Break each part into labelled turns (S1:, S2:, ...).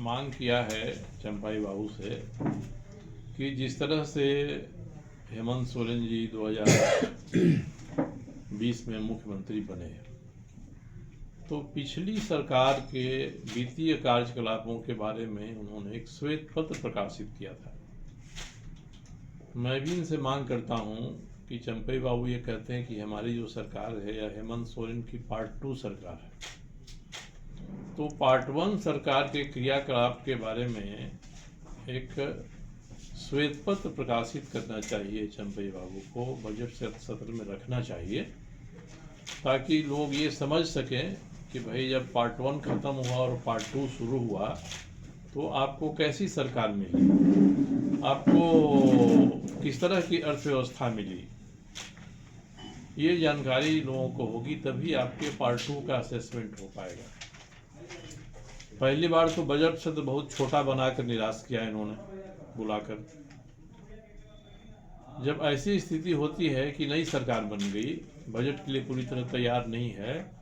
S1: मांग किया है चंपाई बाबू से कि जिस तरह से हेमंत सोरेन जी 2020 में मुख्यमंत्री बने तो पिछली सरकार के वित्तीय कार्यकलापों के बारे में उन्होंने एक श्वेत पत्र प्रकाशित किया था। मैं भी इनसे मांग करता हूं कि चंपाई बाबू ये कहते हैं कि हमारी जो सरकार है या हेमंत सोरेन की पार्ट 2 सरकार है, तो पार्ट 1 सरकार के क्रियाकलाप के बारे में एक श्वेत पत्र प्रकाशित करना चाहिए। चंपाई बाबू को बजट सत्र में रखना चाहिए ताकि लोग ये समझ सकें कि भाई जब पार्ट 1 खत्म हुआ और पार्ट 2 शुरू हुआ तो आपको कैसी सरकार मिली, आपको किस तरह की अर्थव्यवस्था मिली। ये जानकारी लोगों को होगी तभी आपके पार्ट 2 का असेसमेंट हो पाएगा। पहली बार तो बजट सत्र बहुत छोटा बनाकर निराश किया इन्होंने बुलाकर। जब ऐसी स्थिति होती है कि नई सरकार बन गई, बजट के लिए पूरी तरह तैयार नहीं है,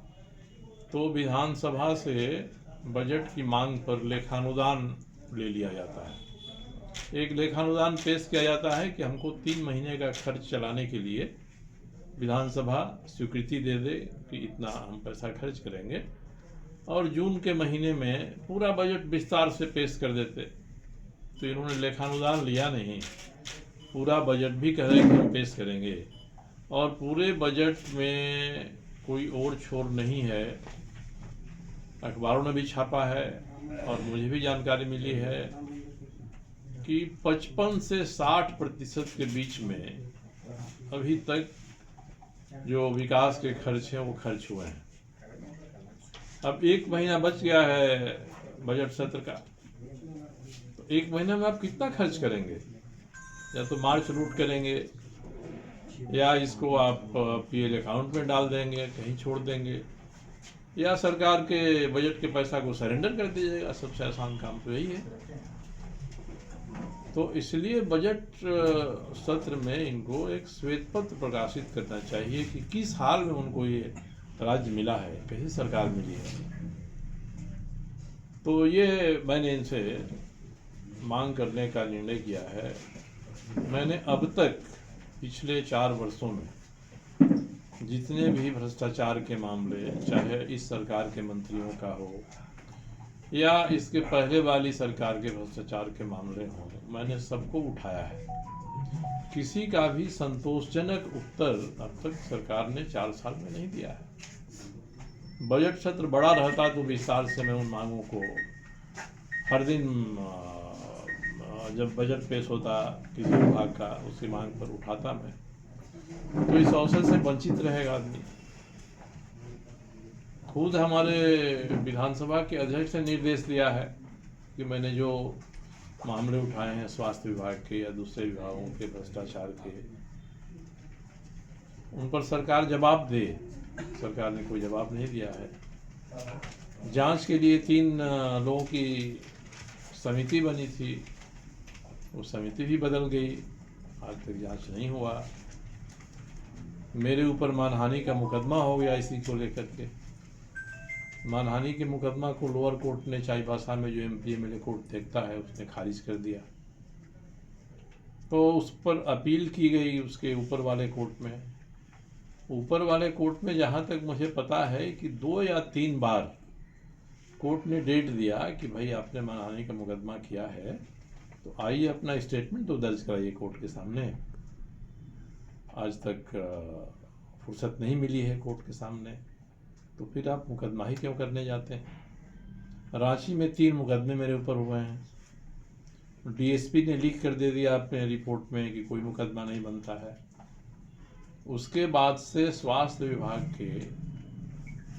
S1: तो विधानसभा से बजट की मांग पर लेखानुदान ले लिया जाता है। एक लेखानुदान पेश किया जाता है कि हमको 3 महीने का खर्च चलाने के लिए विधानसभा स्वीकृति दे दे कि इतना हम पैसा खर्च करेंगे, और जून के महीने में पूरा बजट विस्तार से पेश कर देते। तो इन्होंने लेखानुदान लिया नहीं, पूरा बजट भी कह रहे कि हम पेश करेंगे, और पूरे बजट में कोई ओर छोर नहीं है। अखबारों ने भी छापा है और मुझे भी जानकारी मिली है कि 55 से 60% के बीच में अभी तक जो विकास के खर्च हैं वो खर्च हुए हैं। अब 1 महीना बच गया है बजट सत्र का, तो 1 महीने में आप कितना खर्च करेंगे? या तो मार्च रूट करेंगे या इसको आप पीएल अकाउंट में डाल देंगे, कहीं छोड़ देंगे, या सरकार के बजट के पैसा को सरेंडर कर दीजिएगा। सबसे आसान काम तो यही है। तो इसलिए बजट सत्र में इनको एक श्वेत पत्र प्रकाशित करना चाहिए कि किस हाल में उनको ये राज्य मिला है, कैसी सरकार मिली है। तो ये मैंने इनसे मांग करने का निर्णय किया है। मैंने अब तक पिछले 4 वर्षों में जितने भी भ्रष्टाचार के मामले, चाहे इस सरकार के मंत्रियों का हो या इसके पहले वाली सरकार के भ्रष्टाचार के मामले हों, मैंने सबको उठाया है। किसी का भी संतोषजनक उत्तर अब तक सरकार ने 4 साल में नहीं दिया है। बजट सत्र बड़ा रहता तो विस्तार से मैं उन मांगों को हर दिन जब बजट पेश होता किसी विभाग का, उसकी मांग पर उठाता मैं। तो इस अवसर से वंचित रहेगा आदमी। खुद हमारे विधानसभा के अध्यक्ष ने निर्देश दिया है कि मैंने जो मामले उठाए हैं स्वास्थ्य विभाग के या दूसरे विभागों के भ्रष्टाचार के, उन पर सरकार जवाब दे। सरकार ने कोई जवाब नहीं दिया है। जांच के लिए 3 लोगों की समिति बनी थी, वो समिति भी बदल गई, आज तक जांच नहीं हुआ। मेरे ऊपर मानहानि का मुकदमा हो गया इसी को लेकर के। मानहानि के मुकदमा को लोअर कोर्ट ने, चाईबासा में जो एमपी एमएलए कोर्ट देखता है, उसने खारिज कर दिया। तो उस पर अपील की गई उसके ऊपर वाले कोर्ट में। ऊपर वाले कोर्ट में जहाँ तक मुझे पता है कि 2 या 3 बार कोर्ट ने डेट दिया कि भाई आपने मानहानि का मुकदमा किया है तो आइए अपना स्टेटमेंट तो दर्ज कराइए कोर्ट के सामने। आज तक फुर्सत नहीं मिली है कोर्ट के सामने, तो फिर आप मुकदमा ही क्यों करने जाते हैं? रांची में 3 मुकदमे मेरे ऊपर हुए हैं। डीएसपी ने लिख कर दे दिया अपने रिपोर्ट में कि कोई मुकदमा नहीं बनता है। उसके बाद से स्वास्थ्य विभाग के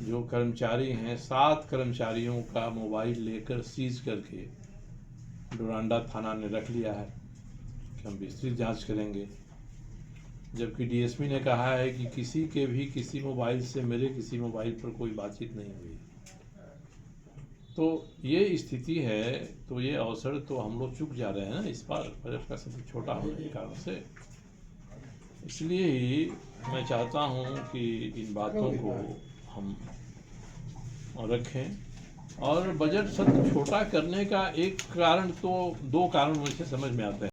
S1: जो कर्मचारी हैं, 7 कर्मचारियों का मोबाइल लेकर सीज करके डोरांडा थाना ने रख लिया है कि हम विस्तृत जांच करेंगे। जबकि डीएसपी ने कहा है कि किसी के भी किसी मोबाइल से मेरे किसी मोबाइल पर कोई बातचीत नहीं हुई। तो ये स्थिति है, तो ये अवसर तो हम लोग चूक जा रहे हैं ना इस बार बजट का सत्र छोटा होने के कारण से। इसलिए ही मैं चाहता हूँ कि इन बातों को हम रखें और बजट सत्र छोटा करने का एक कारण तो, दो कारण मुझे समझ में आते हैं।